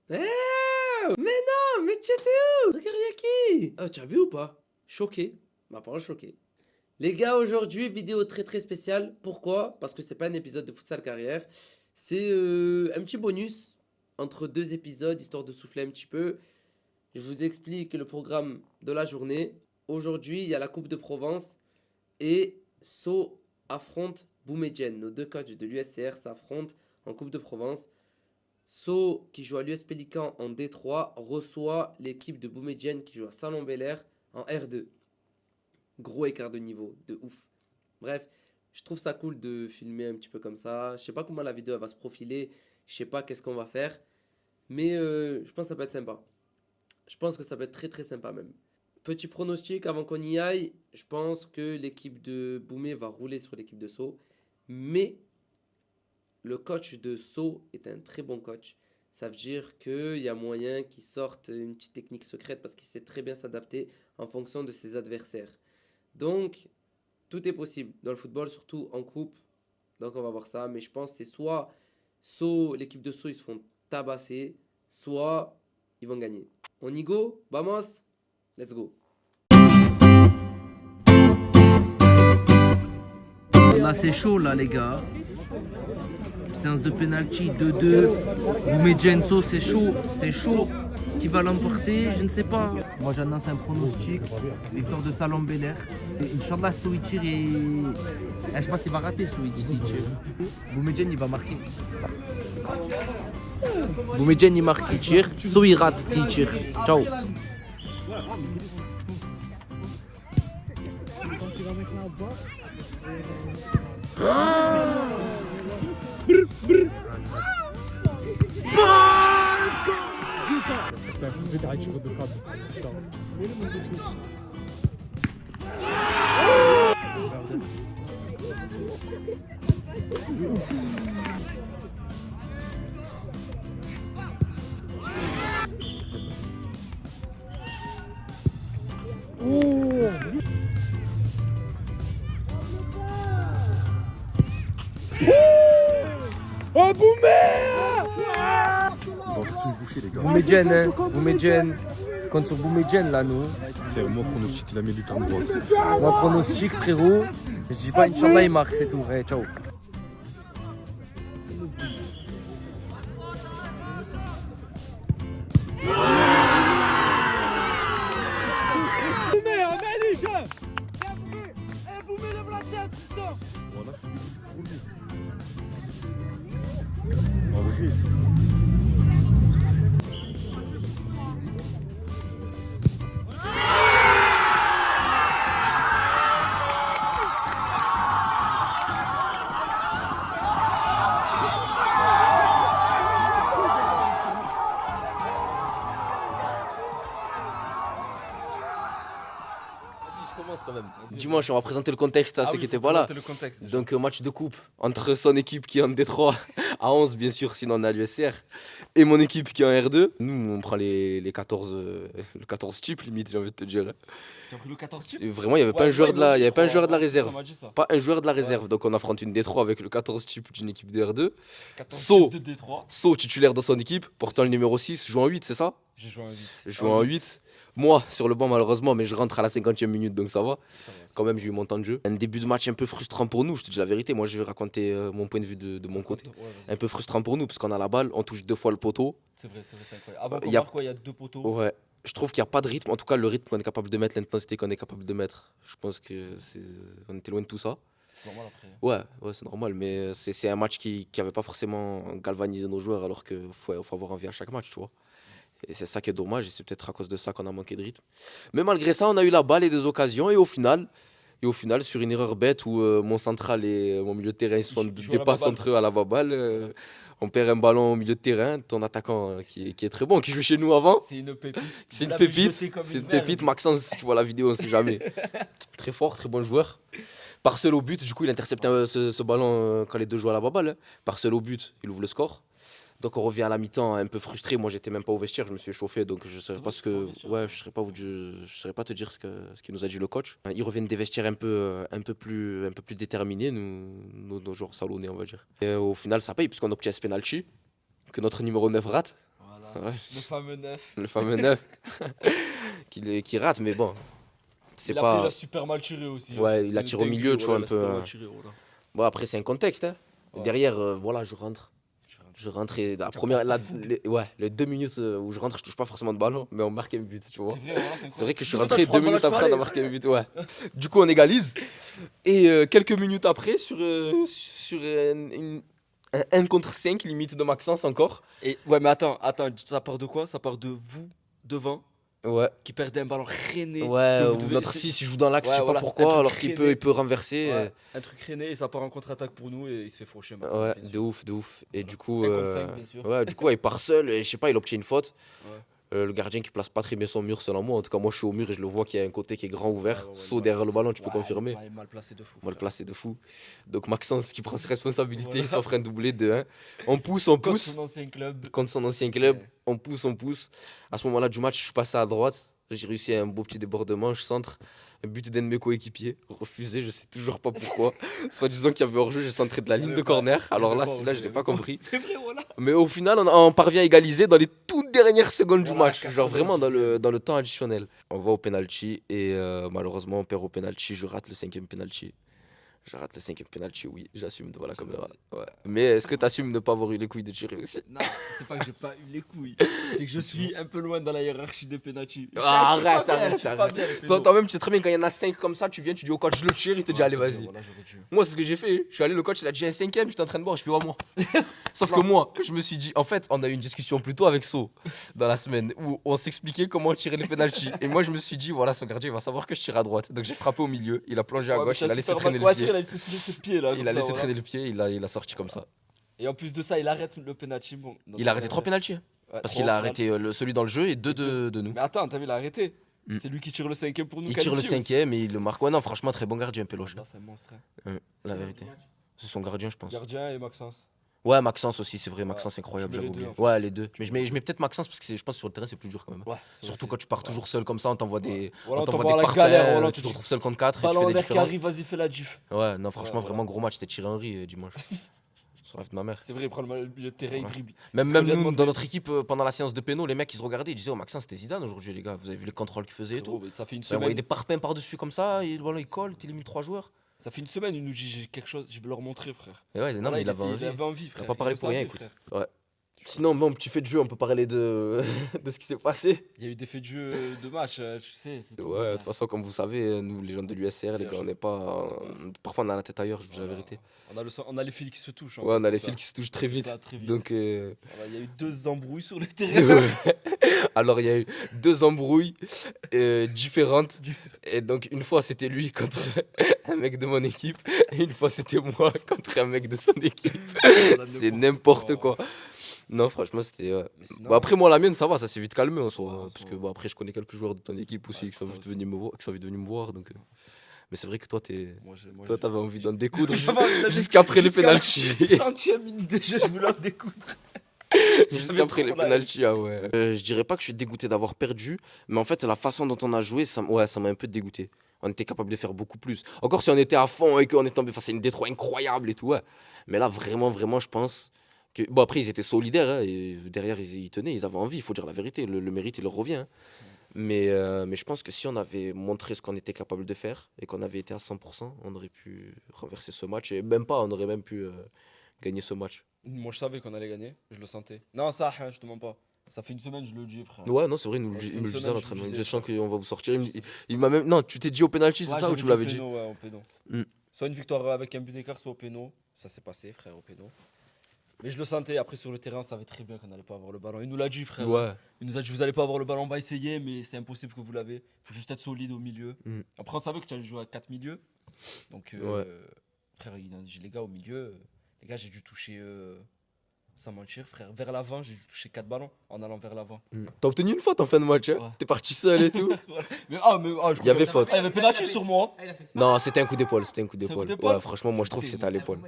Eh mais non, mais tu étais où? Regarde, y'a qui? Ah, tu as vu ou pas? Choqué. Ma parole choqué. Les gars, aujourd'hui, vidéo très très spéciale. Pourquoi? Parce que c'est pas un épisode de Futsal Carrière. C'est un petit bonus entre deux épisodes, histoire de souffler un petit peu. Je vous explique le programme de la journée. Aujourd'hui, il y a la Coupe de Provence et So affronte Boumedienne. Nos deux coachs de l'USCR s'affrontent en Coupe de Provence. So, qui joue à l'US Pélican en D3, reçoit l'équipe de Boumedienne qui joue à Salon-Belair en R2. Gros écart de niveau, de ouf. Bref, je trouve ça cool de filmer un petit peu comme ça. Je sais pas comment la vidéo elle va se profiler, je sais pas qu'est-ce qu'on va faire, mais je pense que ça peut être sympa. Je pense que ça peut être très très sympa même. Petit pronostic avant qu'on y aille, je pense que l'équipe de Boumé va rouler sur l'équipe de Sceaux, mais le coach de Sceaux est un très bon coach. Ça veut dire qu'il y a moyen qu'il sorte une petite technique secrète parce qu'il sait très bien s'adapter en fonction de ses adversaires. Donc, tout est possible dans le football, surtout en coupe. Donc, on va voir ça. Mais je pense que c'est soit Sceaux, l'équipe de Sceaux, ils se font tabasser, soit ils vont gagner. On y go? Vamos? Let's go. Là, c'est chaud, là, les gars. Séance de penalty 2-2. Boumedienne-So, c'est chaud. C'est chaud. Qui va l'emporter? Je ne sais pas. Moi, j'annonce un pronostic. Victoire de Salom-Belair. Inch'Allah, Souitir et... je sais pas s'il va rater, Souitir. Boumedienne, il va marquer. Boumedienne, il marque s'il tire. So, il rate s'il tire. Ciao. Oh Boumé! Bon, c'est tout une bouchée, les gars. Boumedienne, hein. Boumedienne. Compte sur Boumedienne, là, nous. Frère, moi, pronostic, il a mis du temps droit. Moi, pronostic, frérot. Je dis pas, Inch'Allah, il marque, c'est tout. Hey, ciao. Boumé, amène les jeunes! Eh Boumé, lève la tête, putain! Voilà, je suis Quand même. Dimanche, on va présenter le contexte à ceux qui étaient pas là. Donc, match de coupe entre son équipe qui est en D3 à 11, bien sûr, sinon on est à l'USR, et mon équipe qui est en R2. Nous, on prend les 14, le 14 type limite, j'ai envie de te dire. Tu as pris le 14 type? Et vraiment, il n'y avait pas un joueur de la, il y avait pas un joueur de la Ça réserve. m'a dit ça. Pas un joueur de la réserve. Donc, on affronte une D3 avec le 14 type d'une équipe de R2. 14 So. type de D3. So, titulaire dans son équipe, portant le numéro 6, joue en 8, c'est ça? J'ai joué en 8. Je joue en 8. Moi, sur le banc, malheureusement, mais je rentre à la 50e minute, donc ça va. Ça va, Quand même, j'ai eu mon temps de jeu. Un début de match un peu frustrant pour nous, je te dis la vérité. Moi, je vais raconter mon point de vue de mon côté. Ouais, vas-y. Un peu frustrant pour nous, parce qu'on a la balle, on touche 2 fois le poteau. C'est vrai, c'est incroyable. Avant qu'on Y a- marque, il y a 2 poteaux. Ouais. Je trouve qu'il n'y a pas de rythme. En tout cas, le rythme qu'on est capable de mettre, l'intensité qu'on est capable de mettre, je pense on était loin de tout ça. C'est normal après. Ouais, c'est normal. Mais c'est un match qui n'avait pas forcément galvanisé nos joueurs, alors qu'il faut avoir envie à chaque match, tu vois. Et c'est ça qui est dommage, et c'est peut-être à cause de ça qu'on a manqué de rythme. Mais malgré ça, on a eu la balle et des occasions, et au final, sur une erreur bête où mon central et mon milieu de terrain ils se font Ils des jouent à la passes baballe. entre eux à la baballe, on perd un ballon au milieu de terrain, ton attaquant qui est très bon, qui joue chez nous avant. C'est une pépite. C'est une Il avait pépite, jeté comme c'est une verve. pépite. Maxence, si tu vois la vidéo, on sait jamais. Très fort, très bon joueur. Parcelle au but, du coup, il intercepte ce ballon quand les deux jouent à la baballe. Hein. Parcelle au but, il ouvre le score. Donc on revient à la mi-temps un peu frustré. Moi, j'étais même pas au vestiaire, je me suis échauffé, donc je savais pas ce que. Ouais, je saurais pas te dire ce qu'il nous a dit le coach. Ils reviennent des vestiaires un peu plus déterminés, nos joueurs salonnés, on va dire. Et au final, ça paye, puisqu'on obtient ce penalty que notre numéro 9 rate. Voilà. Voilà. Ouais, Le fameux 9. le fameux 9 qui rate, mais bon, c'est Il a pas. super mal tiré aussi. hein. Ouais, il C'est a une tiré au dinguerie, milieu, tu vois, voilà, un il a peu. super mal tiré, voilà. Bon, après, c'est un contexte, hein. Ouais. Derrière, voilà, je rentre. Je rentre et la première, ouais, les 2 minutes où je rentre, je touche pas forcément de ballon, mais on marque un but, tu vois. C'est vrai, voilà, C'est vrai que je suis Dis-toi, rentré tu prends 2 le ballon, minutes tu après, fais, on a marqué un but, ouais. Du coup, on égalise. Et quelques minutes après, sur un 1 contre 5, limite de Maxence encore. Et ouais, mais attends, ça part de quoi? Ça part de vous, devant, Ouais. qui perdez un ballon rené. Ouais, que vous ou devez- notre c'est- 6 il joue dans l'axe, Ouais, je sais pas voilà, un pourquoi, truc alors qu'il rené. peut renverser. Ouais, un truc rené et ça part en contre-attaque pour nous et il se fait faucher. Maxence, Ouais, bien de sûr. ouf, de ouf. Et Voilà. du coup, 1 contre 5, bien sûr. ouais, du coup, il part seul et je sais pas, il obtient une faute. Ouais. Le gardien qui place pas très bien son mur selon moi. En tout cas, moi je suis au mur et je le vois qu'il y a un côté qui est grand ouvert. Ouais, Saut derrière le ballon, tu peux Ouais, confirmer. il est mal placé de fou. On va le frère. placer de fou. Donc Maxence qui prend ses responsabilités, Voilà. il s'offre un doublé de 1. On pousse, Contre son ancien club. contre son ancien club. On pousse. À ce moment-là du match, je suis passé à droite. J'ai réussi un beau petit débordement, je centre. Un but d'un de mes coéquipiers, refusé, je sais toujours pas pourquoi. Soit disant qu'il y avait hors-jeu, j'ai centré de la ligne de corner. Alors là, celui-là, je l'ai pas compris. C'est vrai, voilà. Mais au final, on parvient à égaliser dans les toutes dernières secondes du Voilà, match. Genre vraiment dans 90e. le temps additionnel. On va au penalty et malheureusement, on perd au penalty. Je rate le 5e penalty. Je rate le 5e penalty, oui, j'assume devant la caméra. Ouais. Mais est-ce que tu assumes ne pas avoir eu les couilles de tirer aussi? Non, c'est pas que j'ai pas eu les couilles. C'est que je suis un peu loin dans la hiérarchie des pénaltys. Ah, Je sais pas arrête, bien, arrête, je sais pas arrête. bien, les pénaux. Toi-même, tu sais très bien quand il y en a 5 comme ça, tu viens, tu dis au coach, je le tire, il te dit, Ouais, allez, c'est vrai, vas-y. voilà, j'aurais dû. Moi, c'est ce que j'ai fait. Je suis allé, le coach, il a dit un 5e, j'étais en train de boire, je fais, ouais, moi. Sauf que moi, je me suis dit, en fait, on a eu une discussion plus tôt avec So dans la semaine où on s'expliquait comment tirer les pénaltys. Et moi, je me suis dit, voilà, ce gardien, il va savoir que je tire à droite. Donc j'ai frappé au milieu, il a plongé à Ouais, mais gauche, t'as il a laissé super traîner mal- le Ouais, c'est vrai, pied. il a laissé traîner ses pieds là. Il comme a ça, laissé voilà. traîner le pied, il a sorti comme ça. Et en plus de ça, il arrête le penalty. Bon, donc, Il a arrêté 3 pénaltys. ouais, Parce trois qu'il a au final. arrêté celui dans le jeu et deux deux. de nous. Mais attends, t'as vu, il a arrêté. Mm. C'est lui qui tire le 5e pour nous. Il tire le qualifier aussi. 5e et il le marque. Ouais, non, franchement, très bon gardien, Péloche. Là, c'est un monstre. hein. La vérité. C'est son gardien, je pense. Gardien et Maxence. Ouais, Maxence aussi, c'est vrai. Maxence, c'est incroyable, Je mets j'avais les deux, oublié. en fait. Ouais, les deux. Mais je mets peut-être Maxence parce que je pense que sur le terrain, c'est plus dur quand même. Ouais. Surtout quand tu pars toujours seul comme ça, on t'envoie des. Voilà, On on t'envoie t'envoie des la parpaings, galère. Voilà, tu te retrouves seul contre 4 et tu Ballon fais en des l'air qui différences. arrive, vas-y, fais la diff. Ouais, non, franchement, Ouais, vraiment voilà. gros match. C'était Thierry Henry dimanche. Sur la vie de ma mère. C'est vrai, il prend le terrain, il Ouais. dribble. Même, C'est même ce qu'on lui a nous, demandé. dans notre équipe, pendant la séance de péno, les mecs, ils se regardaient, ils disaient, oh, Maxence, c'était Zidane aujourd'hui, les gars. Vous avez vu les contrôles qu'il faisait et tout. Gros, mais ça fait une Il envoyait semaine. des parpaings par-dessus comme ça, et voilà, il colle, t'élimines 3 joueurs. Ça fait une semaine, il nous dit j'ai quelque chose, je vais leur montrer, frère. Et ouais, non, Voilà, mais il avait envie. Il avait envie, frère. pas parlé le pour rien, savait, écoute. frère. Ouais. Sinon, bon, petit fait de jeu, on peut parler de, de ce qui s'est passé. Il y a eu des faits de jeu de match, tu sais. C'est tout, Ouais, de frère. toute façon, comme vous savez, nous, les gens de l'USR, les Bien gars, on sûr. n'est pas. Parfois, on a la tête ailleurs, je vous dis la Voilà. vérité. On a les fils qui se touchent. en Ouais, fait, on a c'est les ça. fils qui se touchent très C'est vite. ça, très vite. Donc. Voilà, il y a eu 2 embrouilles sur le terrain. Ouais. Alors, il y a eu 2 embrouilles différentes. Et donc, une fois, c'était lui contre un mec de mon équipe. Et une fois, c'était moi contre un mec de son équipe. C'est n'importe quoi. Non, franchement, c'était. Mais sinon, Bon, après, moi, la mienne, ça va, ça s'est vite calmé en soi. Ouais, Parce ça que va. bon, après, je connais quelques joueurs de ton équipe aussi Ouais, qui sont c'est ça vite venus me voir. Qui sont venus me voir donc, Mais c'est vrai que toi, moi, t'avais envie d'en découdre J'avais envie d'en jusqu'après les découdre pénaltys. Centième minute de jeu, je voulais en découdre. Jusqu'après les trop la pénaltys, ah ouais. Je dirais pas que je suis dégoûté d'avoir perdu, mais en fait, la façon dont on a joué, ça m'a un peu dégoûté. On était capable de faire beaucoup plus. Encore si on était à fond et qu'on est tombé face à une D3 incroyable et tout, ouais. Mais là, vraiment, vraiment, je pense que. Bon, après, ils étaient solidaires, hein, et derrière, ils tenaient, ils avaient envie, il faut dire la vérité. Le mérite, il leur revient. Hein. Mais je pense que si on avait montré ce qu'on était capable de faire et qu'on avait été à 100%, on aurait pu renverser ce match. Et même pas, on aurait même pu gagner ce match. Moi, je savais qu'on allait gagner, je le sentais. Non, ça, hein, je te mens pas. Ça fait une semaine, je le dis, frère. Ouais, non, c'est vrai, Ouais, ça fait il une me le disait à semaine, l'entraînement. je Il le me disait, je disais, sens qu'on va vous sortir. Il m'a même. Non, tu t'es dit au penalty, c'est Ouais, ça ou j'avais tu me l'avais au dit? péno, ouais, au péno. Mm. Soit une victoire avec un but d'écart, soit au péno. Ça s'est passé, frère, au péno. Mais je le sentais, après sur le terrain, on savait très bien qu'on n'allait pas avoir le ballon. Il nous l'a dit, frère. Ouais. Il nous a dit, vous allez pas avoir le ballon, on va essayer, mais c'est impossible que vous l'avez. Il faut juste être solide au milieu. Mm. Après, on savait que tu allais jouer à 4 milieux. Donc, frère, il a dit, les gars, au milieu, les gars, j'ai dû toucher, sans mentir, frère, vers l'avant, j'ai dû toucher 4 ballons en allant vers l'avant. T'as obtenu une faute en fin de match, hein? Ouais. T'es parti seul et tout. Mais je Il y avait crois- faute. Ah, il y avait pénalty sur moi. Non, c'était un coup d'épaule, c'était un coup C'est un coup d'épaule. d'épaule Ouais, franchement, moi je trouve que c'était à l'épaule.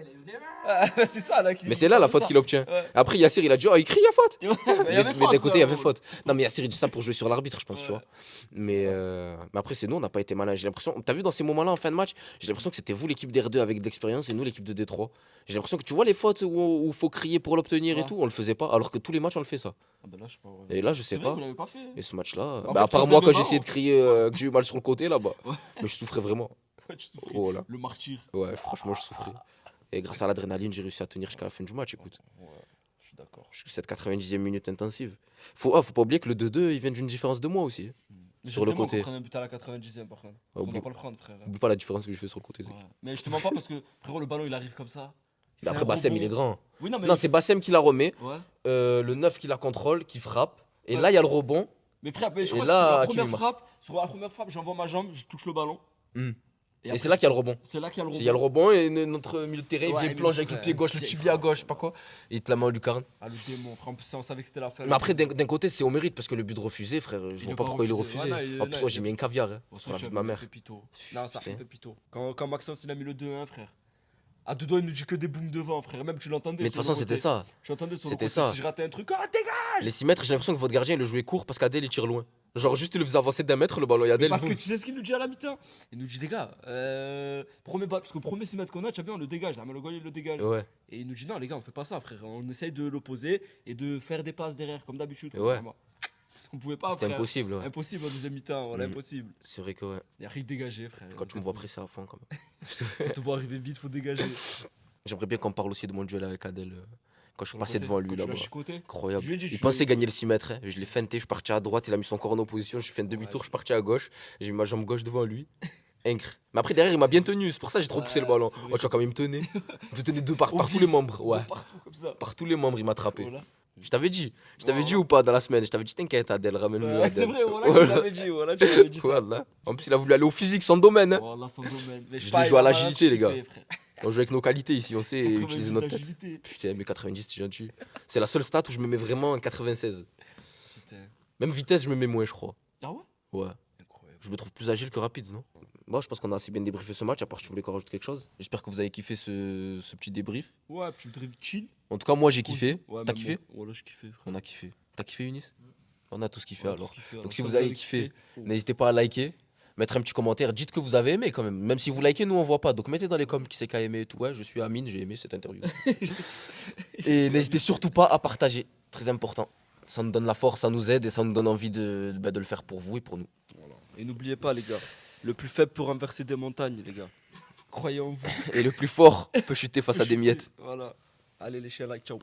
Ah, c'est ça, là. Mais c'est là la faute qu'il obtient. Ouais. Après, Yassir, il a dit, oh, il crie, il y a faute. Mais d'un côté, il y avait faute. faute. Non, mais Yassir, il dit ça pour jouer sur l'arbitre, je pense, tu Ouais. vois. Mais après, c'est nous, on n'a pas été malin. J'ai l'impression, t'as vu dans ces moments-là en fin de match, j'ai l'impression que c'était vous l'équipe d'R2 avec de l'expérience et nous l'équipe de D3. J'ai l'impression que tu vois les fautes où il faut crier pour l'obtenir. tenir et Ouais. tout, on le faisait pas. Alors que tous les matchs, on le fait ça. Ah bah là, je sais pas. Ouais. Et là, je C'est sais vrai, pas. vous l'avez pas fait. Et ce match-là, En bah, fait, à part tu moi faisais quand le j'essayais de ballon. crier que j'ai eu mal sur le côté là-bas, mais je souffrais vraiment. Ouais, tu souffrais. Oh là. Le martyr. Ouais, franchement, je souffrais. Et grâce à l'adrénaline, j'ai réussi à tenir jusqu'à la fin du match, écoute. Ouais, je suis d'accord. Jusqu'à cette 90e minute intensive. Faut pas oublier que le 2-2, il vient d'une différence de moi aussi. Sur le côté. On prend un but à la 90e par contre. Ah, On oublie- doit pas le prendre, frère. Oublie pas la différence que je fais sur le côté. Ouais. Mais je te mens pas parce que, frérot, le ballon il arrive comme ça. Il fait Après, un Bassem, il rebond. est grand. Oui, non, mais. Non, c'est Bassem qui la remet. Ouais. Le 9 qui la contrôle, qui frappe. Et Ouais. là, il y a le rebond. Mais frère, mais je Et crois là, que qui lui marque sur la première frappe, j'envoie ma jambe, je touche le ballon. Hmm. Et après, c'est là qu'il y a le rebond. C'est là qu'il y a le rebond. Il y a le rebond et notre milieu de terrain, il Ouais, vient mais plonger avec le frère, pied gauche, le c'est tibia fort. gauche, je sais pas quoi. Et il te la met en lucarne. Ah, le démon, frère. En plus, on savait que c'était la fin. Mais après, d'un côté, c'est au mérite parce que le but de refusé, frère, je Il vois a pas pas pourquoi il le refusé. refusait. Ouais, non, En plus, non, moi, il j'ai a- mis un caviar hein, Oh, sur la ça, vie de ma mère. Pépito. Non, ça fait Putain. pépito. Quand Maxence il a mis le 2-1, frère. À deux doigts, il nous dit que des booms devant, frère. Même tu l'entendais. Mais de toute sur façon, le côté. c'était ça. Tu l'entendais sur le C'était côté. ça. Si je ratais un truc, ah, dégage! Les 6 mètres, j'ai l'impression que votre gardien, il le jouait court parce qu'Adel, il tire loin. Genre, juste, il le faisait avancer d'1 mètre, le ballon. Et Mais Adel, parce que boum. tu sais ce qu'il nous dit à la mi-temps? Il nous dit, les gars, premier ball, parce que le premier 6 mètres qu'on a, tu as bien, on le dégage. Mais le goal, il le dégage. Ouais. Et il nous dit, non, les gars, on fait pas ça, frère. On essaye de l'opposer et de faire des passes derrière, comme d'habitude. Ouais. Vraiment. On pouvait pas, C'était frère. impossible, ouais. Impossible en deuxième mi-temps, voilà, Mm. impossible. C'est vrai que, ouais. Il n'y a rien dégagé, frère. Quand tu me vois presser à fond, quand même. Quand te voit arriver vite, faut dégager. J'aimerais bien qu'on parle aussi de mon duel avec Adel. Quand je suis Sur le passé côté, devant lui quand tu l'as là-bas. chicoté. Incroyable. Je lui ai dit, Il tu- pensait gagner le 6 mètres. Hein. Je l'ai feinté, je suis parti à droite, il a mis son corps en opposition, je suis fait un demi-tour, Ouais. je suis parti à gauche, j'ai mis ma jambe gauche devant lui. Incre. Mais après derrière il m'a bien tenu, c'est pour ça que j'ai trop poussé le Ouais, ballon. c'est vrai. Oh, tu vois comme il me tenait. Il me tenait par Au tous vice, les membres. Ouais. de partout comme ça. Par tous les membres il m'a attrapé. Voilà. Je t'avais dit. Je t'avais Ouais, dit ouais. ou pas dans la semaine. Je t'avais dit t'inquiète Adel, ramène-le. Ouais, Adel. c'est vrai, voilà, Voilà. tu l'avais dit, voilà, tu l'avais dit ça. Voilà. En plus il a voulu aller au physique, son domaine. Hein. Voilà, son domaine. Mais Je sais pas, l'ai joué à il a l'agilité, les gars. anticipé, frère. On joue avec nos qualités ici, on sait 90 utiliser notre tête. d'agilité. Putain, mais 90 c'est gentil. C'est la seule stat où je me mets vraiment en 96. Putain. Même vitesse je me mets moins je crois. Ah ouais? Ouais. Incroyable. Je me trouve plus agile que rapide, non? Bon, je pense qu'on a assez bien débriefé ce match, à part si tu voulais qu'on rajoute quelque chose. J'espère que vous avez kiffé ce petit débrief. Ouais, tu voudrais chill? En tout cas, moi j'ai kiffé. Ouais, T'as même kiffé? moi. Voilà, je kiffais, frère. On a kiffé. T'as kiffé, Unis? On a tous kiffé Ouais, alors. tout ce qu'il fait, Donc alors, si ça, vous avez kiffé, oh. n'hésitez pas à liker, mettre un petit commentaire, dites que vous avez aimé quand même. Même si vous likez, nous on voit pas. Donc mettez dans les coms qui c'est qui a aimé et tout. Ouais, je suis Amine, j'ai aimé cette interview. Et n'hésitez surtout pas à partager, très important. Ça nous donne la force, ça nous aide et ça nous donne envie de le faire pour vous et pour nous. Et n'oubliez pas, les gars, le plus faible peut renverser des montagnes, les gars. Croyez en vous. Et le plus fort peut chuter face à des miettes. Voilà. Allez, les chiens, like, ciao.